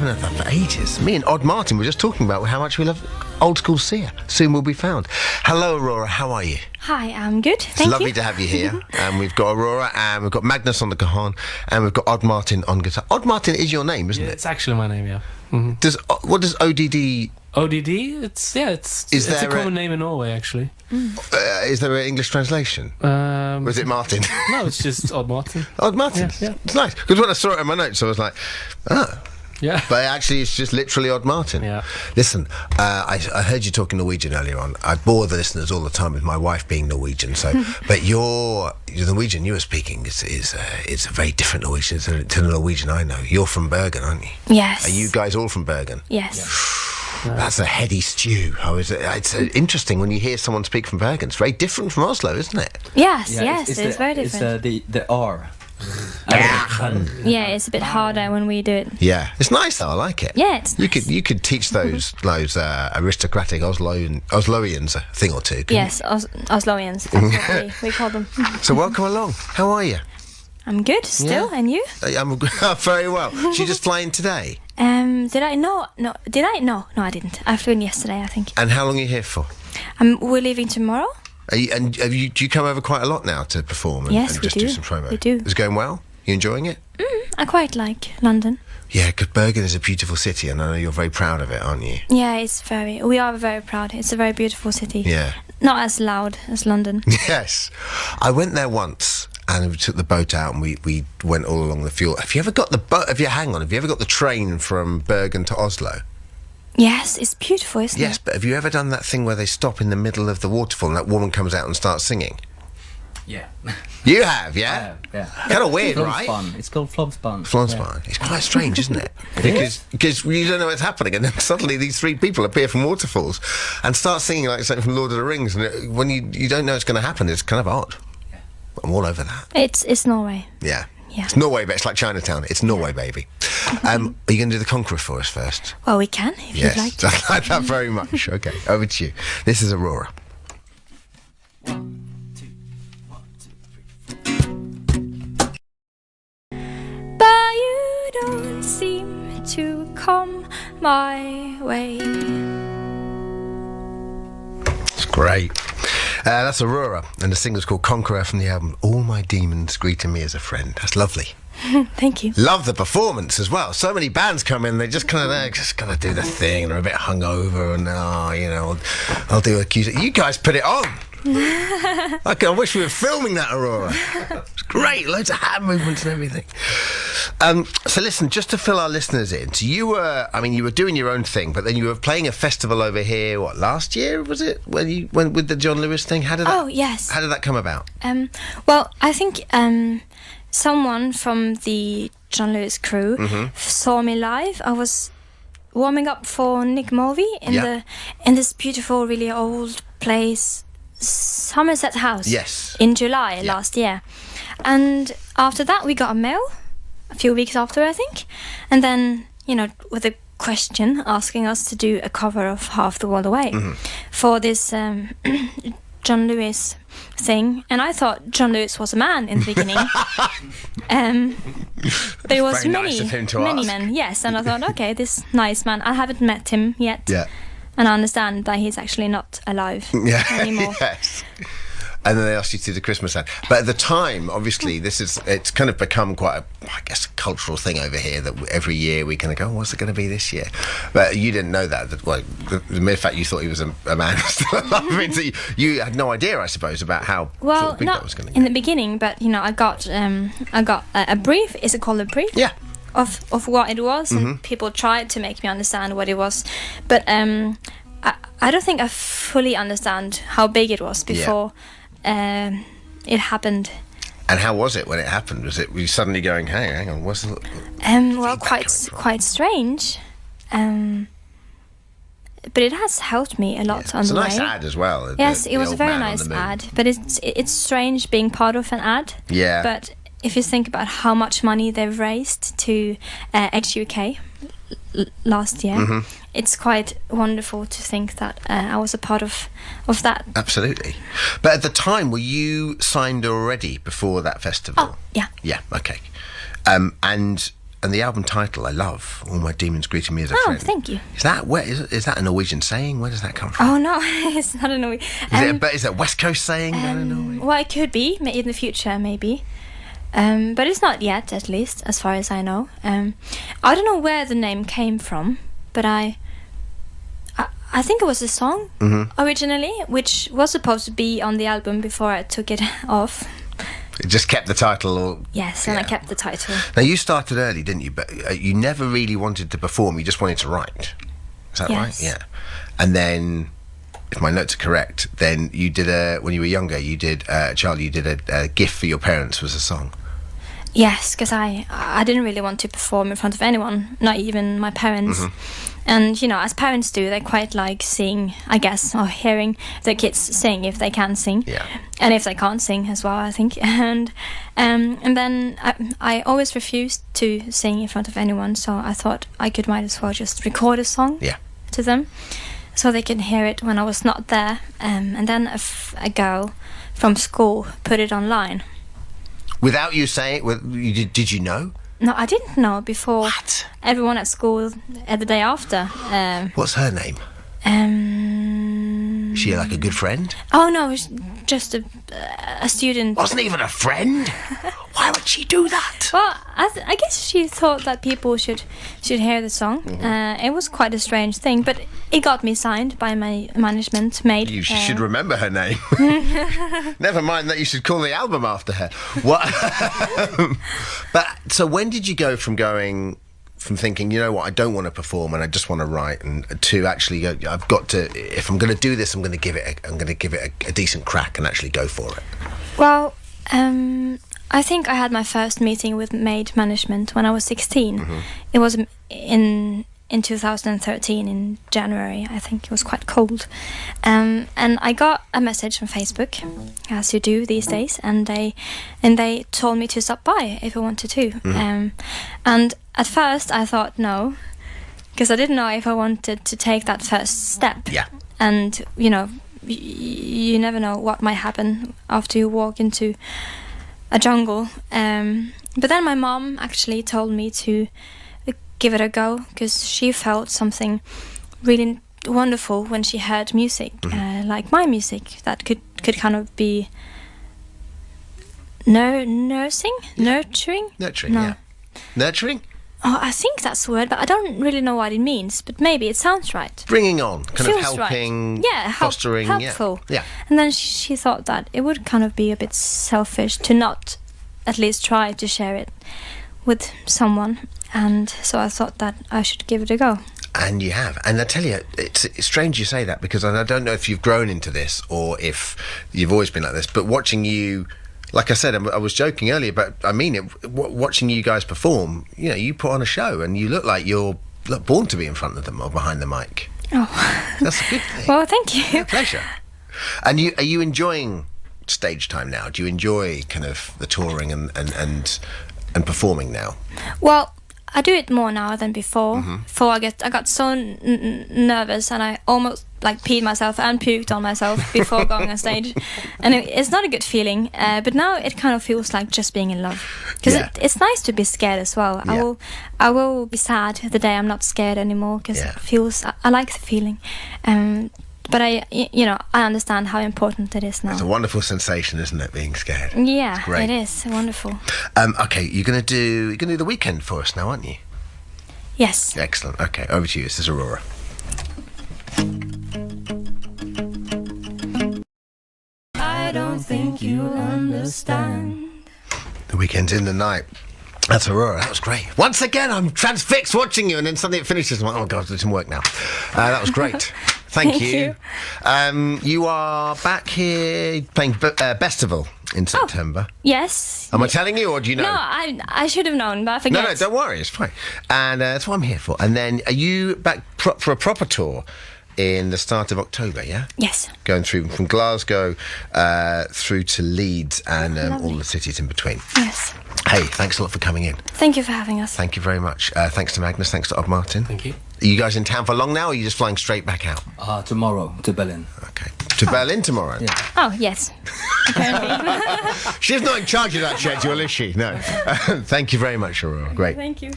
haven't had that for ages. Me and Odd Martin were just talking about how much we love old school Sia. Soon Will Be Found. Hello, Aurora. How are you? Hi, I'm good. Thank you. It's lovely to have you here. We've got Aurora, and we've got Magnus on the cajon, and we've got Odd Martin on guitar. Odd Martin is your name, isn't it? It's actually my name, yeah. What does ODD? ODD? It's a common name in Norway, actually. Is there an English translation? Or is it Martin? No, it's just Odd Martin. Odd Martin. Yeah. It's nice because when I saw it in my notes, I was like, oh. Yeah. But actually, it's just literally Odd Martin. Yeah. Listen, I heard you talking Norwegian earlier on. I bore the listeners all the time with my wife being Norwegian. So, but your Norwegian you were speaking is a very different Norwegian to the Norwegian I know. You're from Bergen, aren't you? Yes. Are you guys all from Bergen? Yes. That's a heady stew. It's interesting when you hear someone speak from Bergen. It's very different from Oslo, isn't it? Yes, it's very different. It's the R. Yeah, it's a bit harder when we do it. Yeah, it's nice though. I like it. Yeah, it's nice. You could teach those aristocratic Osloians a thing or two. Yes, Osloians. That's what we call them. So welcome along. How are you? I'm good still, and you? I'm very well. Did you just fly in today? Did I? No, did I? No, I didn't. I flew in yesterday, I think. And how long are you here for? We're leaving tomorrow. Do you come over quite a lot now to perform and, Yes, and we just do. some promo? We do. Is it going well? You enjoying it? I quite like London. Yeah, because Bergen is a beautiful city, and I know you're very proud of it, aren't you? Yeah, we are very proud. It's a very beautiful city. Yeah. Not as loud as London. Yes. I went there once, and we took the boat out, and we went all along the fjord. Have you ever got the boat? Have you ever got the train from Bergen to Oslo? Yes, it's beautiful, isn't it? Yes, but have you ever done that thing where they stop in the middle of the waterfall and that woman comes out and starts singing? Yeah. You have, yeah? Yeah. Kind of weird, right? Flomspan. It's called Flomspan. Flomspan. It's quite strange, isn't it? Because you don't know what's happening, and then suddenly these three people appear from waterfalls and start singing like something from Lord of the Rings, and when you don't know it's going to happen, it's kind of odd. I'm all over that. It's Norway. Yeah. Yeah. It's Norway, but it's like Chinatown. It's Norway, baby. Are you going to do the Conqueror for us first? Well, we can, if Yes, you'd like to. I like that very much. Okay, over to you. This is Aurora. But you don't seem to come my way. It's great. That's Aurora, and the single's called Conqueror from the album All My Demons Greeting Me as a Friend. That's lovely. Thank you. Love the performance as well. So many bands come in, they just kind of do the thing, and they're a bit hungover, and I'll do a cue. You guys put it on. I wish we were filming that, Aurora. It's great, loads of hand movements and everything. So listen, just to fill our listeners in, so you were doing your own thing, but then you were playing a festival over here. What, last year was it? When you went with the John Lewis thing? Oh yes. How did that come about? Well, I think someone from the John Lewis crew saw me live. I was warming up for Nick Mulvey in this beautiful, really old place, Somerset House. Yes. In July last year, and after that we got a mail a few weeks after, I think, and then with a question asking us to do a cover of Half the World Away for this John Lewis thing, and I thought John Lewis was a man in the beginning. There was very nice of him to many ask. men, yes, and I thought, okay, this nice man. I haven't met him yet, and I understand that he's actually not alive anymore. Yes. And then they asked you to do the Christmas ad. But at the time, obviously, it's kind of become quite a cultural thing over here that every year we kind of go, what's it going to be this year? But you didn't know that. The mere fact you thought he was a man still alive. So you had no idea, I suppose, about how sort of big that was going to not be. in the beginning, but I got a brief. Is it called a brief? Yeah. Of what it was, and people tried to make me understand what it was, but I don't think I fully understand how big it was before it happened. And how was it when it happened? Was it, were you suddenly going, hey, hang on, what's the well, quite strange, but it has helped me a lot on it's the a way. nice ad as well. Yes, the it was a old very man on nice the moon. ad, but it's strange being part of an ad. Yeah. But if you think about how much money they've raised to Edge UK last year, it's quite wonderful to think that I was a part of that. Absolutely. But at the time, were you signed already before that festival? Oh, yeah. Yeah, okay. And and the album title I love. All my demons greeting me as a Oh, friend. thank you. Is that a Norwegian saying? Where does that come from? Oh no, it's not a Norwegian. Is that a West Coast saying? I don't know. Well, it could be in the future, maybe. But it's not yet, at least, as far as I know. I don't know where the name came from, but I think it was a song originally, which was supposed to be on the album before I took it off. It just kept the title. Or, Yes, and I kept the title. Now, you started early, didn't you? But you never really wanted to perform. You just wanted to write. Is that right? Yes. Yeah. And then, if my notes are correct, then you did when you were younger, you did a gift for your parents was a song. Yes, because I didn't really want to perform in front of anyone, not even my parents. And, you know, as parents do, they quite like seeing, I guess, or hearing their kids sing if they can sing. Yeah. And if they can't sing as well, I think. And then I always refused to sing in front of anyone, so I thought I might as well just record a song to them so they can hear it when I was not there. And then a girl from school put it online. Without you saying it, did you know? No, I didn't know before. What? Everyone at school the day after. What's her name? Is she like a good friend? Oh no, it was just a student. Wasn't even a friend? Why would she do that? Well, I guess she thought that people should hear the song. It was quite a strange thing, but it got me signed by my management mate. You should remember her name. Never mind that you should call the album after her. What? But so when did you go from thinking, you know what, I don't want to perform and I just want to write, and to actually go, I've got to, if I'm going to do this, I'm going to give it a decent crack and actually go for it? Well, I think I had my first meeting with Made Management when I was 16. It was in 2013 in January. I think it was quite cold, and I got a message from Facebook, as you do these days, and they told me to stop by if I wanted to. And at first I thought no, because I didn't know if I wanted to take that first step. Yeah. And you know, you never know what might happen after you walk into a jungle. But then my mom actually told me to give it a go, because she felt something really wonderful when she heard music, like my music, that could kind of be nurturing. No. Yeah. Nurturing? Oh, I think that's the word, but I don't really know what it means. But maybe it sounds right. Bringing on, kind of Feels helping, right. Yeah, fostering, helpful. Yeah. And then she thought that it would kind of be a bit selfish to not at least try to share it with someone. And so I thought that I should give it a go. And you have. And I tell you, it's strange you say that, because I don't know if you've grown into this or if you've always been like this, but watching you, like I said, I was joking earlier, but I mean it, watching you guys perform, you know, you put on a show and you look like you're born to be in front of them or behind the mic. Oh. That's a good thing. Well, thank you. Yeah, pleasure. And are you enjoying stage time now? Do you enjoy kind of the touring and performing now? Well, I do it more now than before. Before I got so nervous, and I almost like peed myself and puked on myself before going on stage, and it's not a good feeling. But now it kind of feels like just being in love, because it's nice to be scared as well. Yeah. I will be sad the day I'm not scared anymore, because it feels, I like the feeling. But I understand how important it is now. It's a wonderful sensation, isn't it, being scared? Yeah, It's great. it is wonderful. Okay, you're gonna do The Weekend for us now, aren't you? Yes. Excellent. Okay, over to you. This is Aurora. I don't think you'll understand. The Weekend's in the night. That's Aurora. That was great. Once again, I'm transfixed watching you, and then suddenly it finishes. I'm like, oh God, it doesn't work now. That was great. Thank you. You are back here playing Bestival in September. Yes. Am I telling you, or do you know? No, I should have known, but I forget. No, don't worry. It's fine. And that's what I'm here for. And then are you back for a proper tour in the start of October, yeah? Yes. Going through from Glasgow through to Leeds and all the cities in between. Yes. Hey, thanks a lot for coming in. Thank you for having us. Thank you very much. Thanks to Magnus. Thanks to Odd Martin. Thank you. Are you guys in town for long now, or are you just flying straight back out? Tomorrow to Berlin. Okay. To Berlin tomorrow? Yeah. Oh, yes. Apparently. She's not in charge of that schedule, is she? No. Thank you very much, Aurora. Great. Thank you.